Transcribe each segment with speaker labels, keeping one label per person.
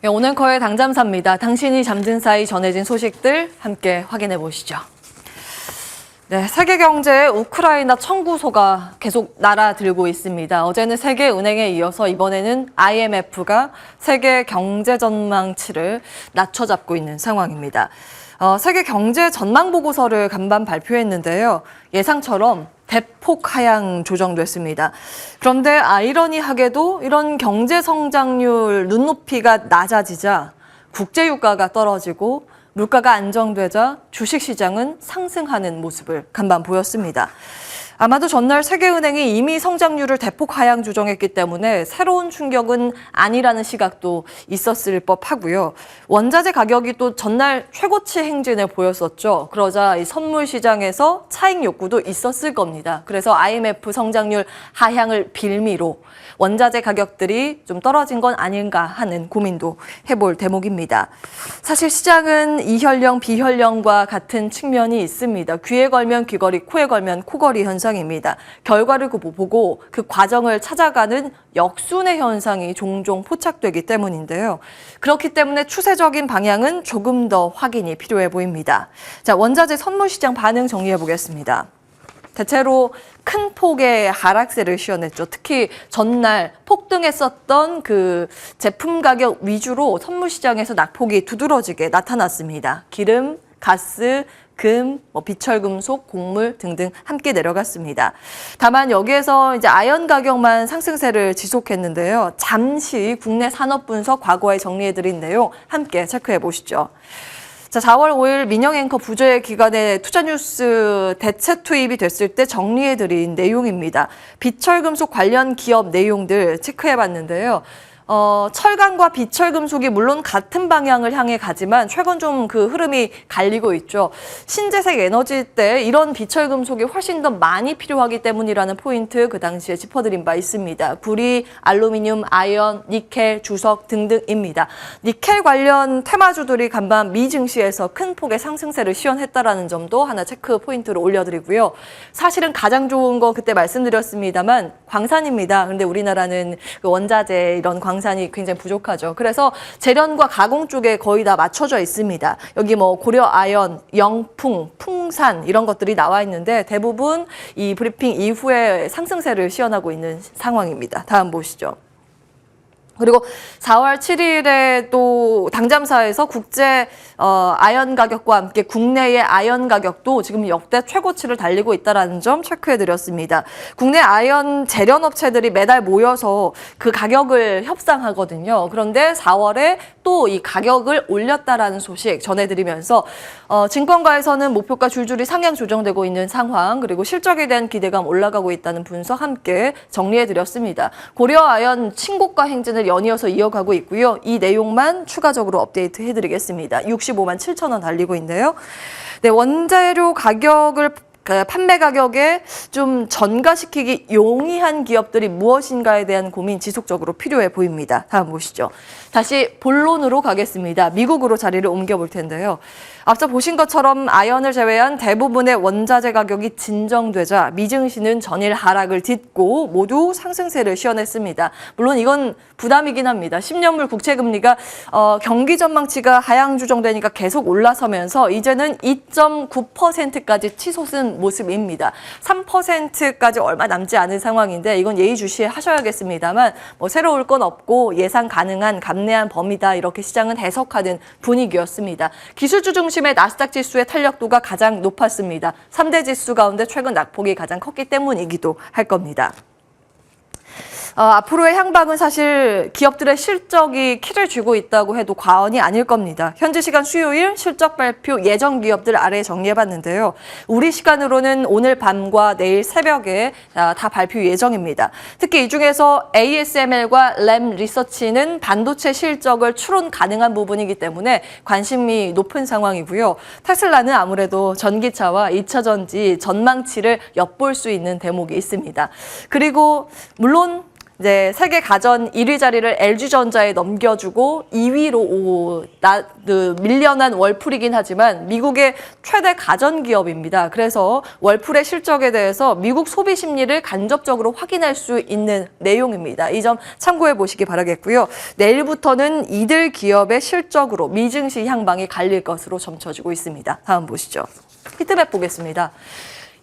Speaker 1: 네, 오늘커의 당잠사입니다. 당신이 잠든 사이 전해진 소식들 함께 확인해 보시죠. 네, 세계 경제에 우크라이나 청구소가 계속 날아들고 있습니다. 어제는 세계은행에 이어서 이번에는 IMF가 세계 경제 전망치를 낮춰잡고 있는 상황입니다. 세계 경제 전망 보고서를 간밤 발표했는데요. 예상처럼 대폭 하향 조정됐습니다. 그런데 아이러니하게도 이런 경제 성장률 눈높이가 낮아지자 국제유가가 떨어지고 물가가 안정되자 주식시장은 상승하는 모습을 간밤 보였습니다. 아마도 전날 세계은행이 이미 성장률을 대폭 하향 조정했기 때문에 새로운 충격은 아니라는 시각도 있었을 법하고요. 원자재 가격이 또 전날 최고치 행진을 보였었죠. 그러자 이 선물 시장에서 차익 욕구도 있었을 겁니다. 그래서 IMF 성장률 하향을 빌미로 원자재 가격들이 좀 떨어진 건 아닌가 하는 고민도 해볼 대목입니다. 사실 시장은 이혈령, 비혈령과 같은 측면이 있습니다. 귀에 걸면 귀걸이, 코에 걸면 코걸이 현상입니다. 결과를 보고 그 과정을 찾아가는 역순의 현상이 종종 포착되기 때문인데요. 그렇기 때문에 추세적인 방향은 조금 더 확인이 필요해 보입니다. 자, 원자재 선물 시장 반응 정리해 보겠습니다. 대체로 큰 폭의 하락세를 시현했죠. 특히 전날 폭등했었던 그 제품 가격 위주로 선물 시장에서 낙폭이 두드러지게 나타났습니다. 기름, 가스, 금, 비철금속, 곡물 등등 함께 내려갔습니다. 다만 여기에서 이제 아연 가격만 상승세를 지속했는데요. 잠시 국내 산업 분석 과거에 정리해드린 내용 함께 체크해 보시죠. 자, 4월 5일 민영앵커 부재 기간에 투자뉴스 대체 투입이 됐을 때 정리해드린 내용입니다. 비철금속 관련 기업 내용들 체크해봤는데요. 철강과 비철금속이 물론 같은 방향을 향해 가지만 최근 좀 그 흐름이 갈리고 있죠. 신재생 에너지 때 이런 비철금속이 훨씬 더 많이 필요하기 때문이라는 포인트 그 당시에 짚어드린 바 있습니다. 구리, 알루미늄, 아연, 니켈, 주석 등등입니다. 니켈 관련 테마주들이 간밤 미 증시에서 큰 폭의 상승세를 시현했다라는 점도 하나 체크 포인트로 올려드리고요. 사실은 가장 좋은 건 그때 말씀드렸습니다만 광산입니다. 그런데 우리나라는 그 원자재 이런 광산이 굉장히 부족하죠. 그래서 재련과 가공 쪽에 거의 다 맞춰져 있습니다. 여기 고려 아연, 영풍, 풍산 이런 것들이 나와 있는데 대부분 이 브리핑 이후에 상승세를 시현하고 있는 상황입니다. 다음 보시죠. 그리고 4월 7일에 또 당잠사에서 국제 아연 가격과 함께 국내의 아연 가격도 지금 역대 최고치를 달리고 있다는 점 체크해드렸습니다. 국내 아연 재련업체들이 매달 모여서 그 가격을 협상하거든요. 그런데 4월에 또 이 가격을 올렸다라는 소식 전해드리면서 증권가에서는 목표가 줄줄이 상향 조정되고 있는 상황, 그리고 실적에 대한 기대감 올라가고 있다는 분석 함께 정리해드렸습니다. 고려 아연 친고가 행진을 연이어서 이어가고 있고요. 이 내용만 추가적으로 업데이트 해드리겠습니다. 65만 7천 원 달리고 있네요. 네, 원재료 가격을 판매 가격에 좀 전가시키기 용이한 기업들이 무엇인가에 대한 고민 지속적으로 필요해 보입니다. 다음 보시죠. 다시 본론으로 가겠습니다. 미국으로 자리를 옮겨볼 텐데요. 앞서 보신 것처럼 아연을 제외한 대부분의 원자재 가격이 진정되자 미증시는 전일 하락을 딛고 모두 상승세를 시현했습니다. 물론 이건 부담이긴 합니다. 10년물 국채금리가 경기 전망치가 하향 조정되니까 계속 올라서면서 이제는 2.9%까지 치솟은 모습입니다. 3%까지 얼마 남지 않은 상황인데 이건 예의주시하셔야겠습니다만 새로울 건 없고 예상 가능한 감내한 범위다 이렇게 시장은 해석하는 분위기였습니다. 기술주 중심의 나스닥 지수의 탄력도가 가장 높았습니다. 3대 지수 가운데 최근 낙폭이 가장 컸기 때문이기도 할 겁니다. 앞으로의 향방은 사실 기업들의 실적이 키를 쥐고 있다고 해도 과언이 아닐 겁니다. 현지 시간 수요일 실적 발표 예정 기업들 아래 정리해봤는데요. 우리 시간으로는 오늘 밤과 내일 새벽에 다 발표 예정입니다. 특히 이 중에서 ASML과 램 리서치는 반도체 실적을 추론 가능한 부분이기 때문에 관심이 높은 상황이고요. 테슬라는 아무래도 전기차와 2차 전지 전망치를 엿볼 수 있는 대목이 있습니다. 그리고 물론 이제 세계 가전 1위 자리를 LG전자에 넘겨주고 2위로 밀려난 월풀이긴 하지만 미국의 최대 가전 기업입니다. 그래서 월풀의 실적에 대해서 미국 소비 심리를 간접적으로 확인할 수 있는 내용입니다. 이 점 참고해 보시기 바라겠고요. 내일부터는 이들 기업의 실적으로 미증시 향방이 갈릴 것으로 점쳐지고 있습니다. 다음 보시죠. 히트맵 보겠습니다.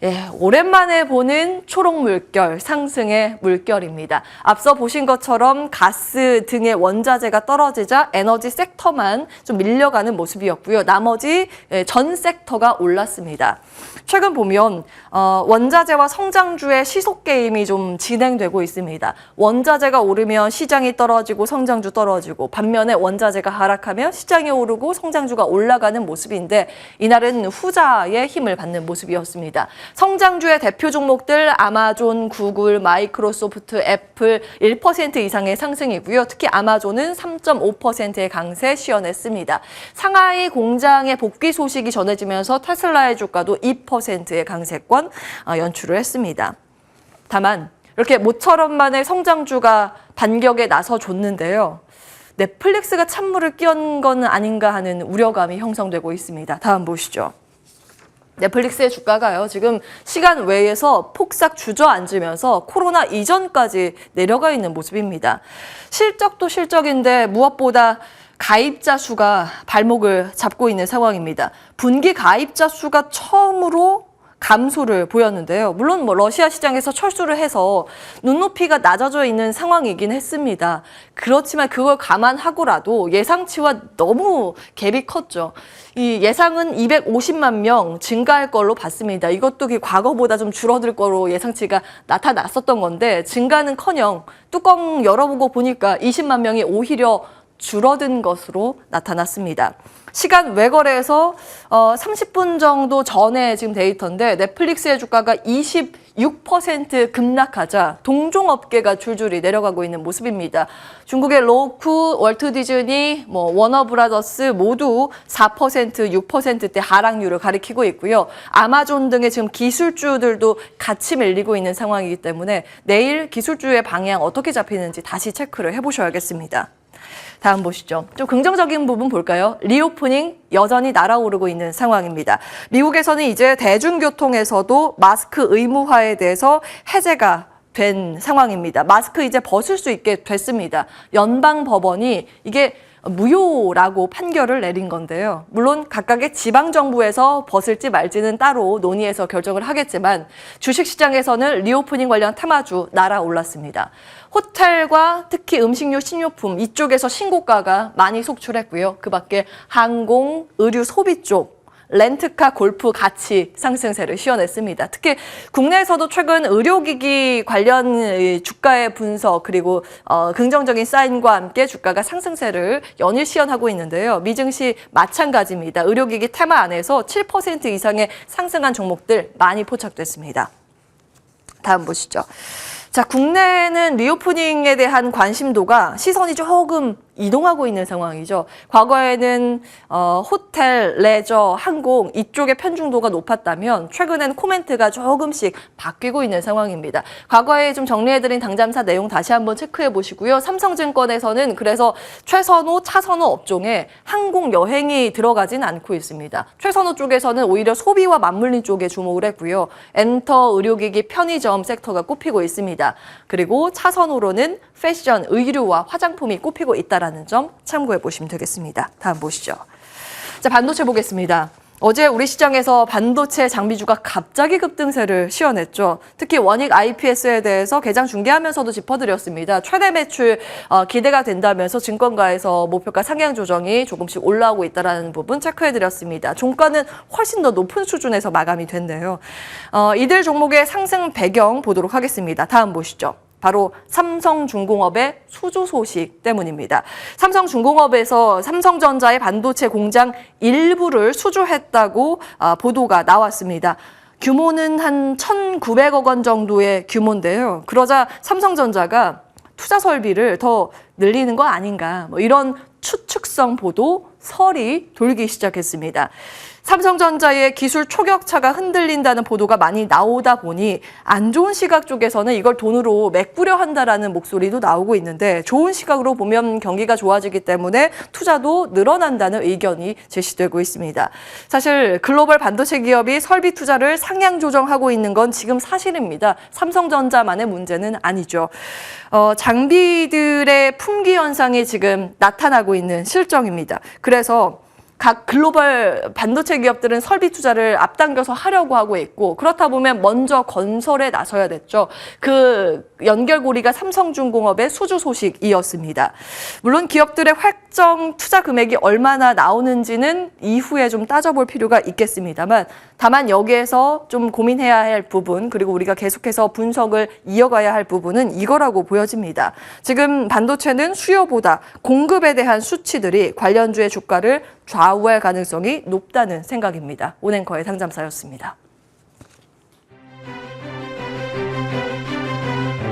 Speaker 1: 예, 오랜만에 보는 초록 물결, 상승의 물결입니다. 앞서 보신 것처럼 가스 등의 원자재가 떨어지자 에너지 섹터만 좀 밀려가는 모습이었고요. 나머지 전 섹터가 올랐습니다. 최근 보면 원자재와 성장주의 시속 게임이 좀 진행되고 있습니다. 원자재가 오르면 시장이 떨어지고 성장주 떨어지고, 반면에 원자재가 하락하면 시장이 오르고 성장주가 올라가는 모습인데, 이날은 후자의 힘을 받는 모습이었습니다. 성장주의 대표 종목들 아마존, 구글, 마이크로소프트, 애플 1% 이상의 상승이고요. 특히 아마존은 3.5%의 강세 시현했습니다. 상하이 공장의 복귀 소식이 전해지면서 테슬라의 주가도 2%의 강세권 연출을 했습니다. 다만 이렇게 모처럼만의 성장주가 반격에 나서줬는데요. 넷플릭스가 찬물을 끼얹은 건 아닌가 하는 우려감이 형성되고 있습니다. 다음 보시죠. 넷플릭스의 주가가요, 지금 시간 외에서 폭삭 주저앉으면서 코로나 이전까지 내려가 있는 모습입니다. 실적도 실적인데 무엇보다 가입자 수가 발목을 잡고 있는 상황입니다. 분기 가입자 수가 처음으로 감소를 보였는데요. 물론 러시아 시장에서 철수를 해서 눈높이가 낮아져 있는 상황이긴 했습니다. 그렇지만 그걸 감안하고라도 예상치와 너무 갭이 컸죠. 이 예상은 250만 명 증가할 걸로 봤습니다. 이것도 과거보다 좀 줄어들 거로 예상치가 나타났었던 건데, 증가는커녕 뚜껑 열어보고 보니까 20만 명이 오히려 줄어든 것으로 나타났습니다. 시간 외거래에서 30분 정도 전에 지금 데이터인데, 넷플릭스의 주가가 26% 급락하자 동종업계가 줄줄이 내려가고 있는 모습입니다. 중국의 로쿠, 월트 디즈니, 워너브라더스 모두 4%, 6%대 하락률을 가리키고 있고요. 아마존 등의 지금 기술주들도 같이 밀리고 있는 상황이기 때문에 내일 기술주의 방향 어떻게 잡히는지 다시 체크를 해보셔야겠습니다. 다음 보시죠. 좀 긍정적인 부분 볼까요? 리오프닝 여전히 날아오르고 있는 상황입니다. 미국에서는 이제 대중교통에서도 마스크 의무화에 대해서 해제가 된 상황입니다. 마스크 이제 벗을 수 있게 됐습니다. 연방법원이 이게 무효라고 판결을 내린 건데요. 물론 각각의 지방정부에서 벗을지 말지는 따로 논의해서 결정을 하겠지만, 주식시장에서는 리오프닝 관련 테마주 날아올랐습니다. 호텔과 특히 음식료, 식료품 이쪽에서 신고가가 많이 속출했고요. 그 밖에 항공, 의류, 소비 쪽, 렌트카, 골프 같이 상승세를 시현했습니다. 특히 국내에서도 최근 의료기기 관련 주가의 분석, 그리고 긍정적인 사인과 함께 주가가 상승세를 연일 시현하고 있는데요. 미증시 마찬가지입니다. 의료기기 테마 안에서 7% 이상의 상승한 종목들 많이 포착됐습니다. 다음 보시죠. 자, 국내는 리오프닝에 대한 관심도가, 시선이 조금 이동하고 있는 상황이죠. 과거에는 호텔, 레저, 항공 이쪽의 편중도가 높았다면 최근에는 코멘트가 조금씩 바뀌고 있는 상황입니다. 과거에 좀 정리해드린 당잠사 내용 다시 한번 체크해 보시고요. 삼성증권에서는 그래서 최선호, 차선호 업종에 항공, 여행이 들어가진 않고 있습니다. 최선호 쪽에서는 오히려 소비와 맞물린 쪽에 주목을 했고요. 엔터, 의료기기, 편의점 섹터가 꼽히고 있습니다. 그리고 차선호로는 패션, 의류와 화장품이 꼽히고 있다는 점 참고해 보시면 되겠습니다. 다음 보시죠. 자, 반도체 보겠습니다. 어제 우리 시장에서 반도체 장비주가 갑자기 급등세를 시현했죠. 특히 원익 IPS에 대해서 개장 중계하면서도 짚어드렸습니다. 최대 매출 기대가 된다면서 증권가에서 목표가 상향 조정이 조금씩 올라오고 있다는 부분 체크해드렸습니다. 종가는 훨씬 더 높은 수준에서 마감이 됐네요. 이들 종목의 상승 배경 보도록 하겠습니다. 다음 보시죠. 바로 삼성중공업의 수주 소식 때문입니다. 삼성중공업에서 삼성전자의 반도체 공장 일부를 수주했다고 보도가 나왔습니다. 규모는 한 1,900억 원 정도의 규모인데요. 그러자 삼성전자가 투자 설비를 더 늘리는 거 아닌가, 이런 추측성 보도 설이 돌기 시작했습니다. 삼성전자의 기술 초격차가 흔들린다는 보도가 많이 나오다 보니 안 좋은 시각 쪽에서는 이걸 돈으로 메꾸려 한다라는 목소리도 나오고 있는데 좋은 시각으로 보면 경기가 좋아지기 때문에 투자도 늘어난다는 의견이 제시되고 있습니다. 사실 글로벌 반도체 기업이 설비 투자를 상향 조정하고 있는 건 지금 사실입니다. 삼성전자만의 문제는 아니죠. 장비들의 품귀 현상이 지금 나타나고 있는 실정입니다. 그래서 각 글로벌 반도체 기업들은 설비 투자를 앞당겨서 하려고 하고 있고 그렇다 보면 먼저 건설에 나서야 됐죠. 그 연결고리가 삼성중공업의 수주 소식이었습니다. 물론 기업들의 확정 투자 금액이 얼마나 나오는지는 이후에 좀 따져볼 필요가 있겠습니다만 다만 여기에서 좀 고민해야 할 부분 그리고 우리가 계속해서 분석을 이어가야 할 부분은 이거라고 보여집니다. 지금 반도체는 수요보다 공급에 대한 수치들이 관련주의 주가를 좌우할 가능성이 높다는 생각입니다. 온앵커의 상담사였습니다.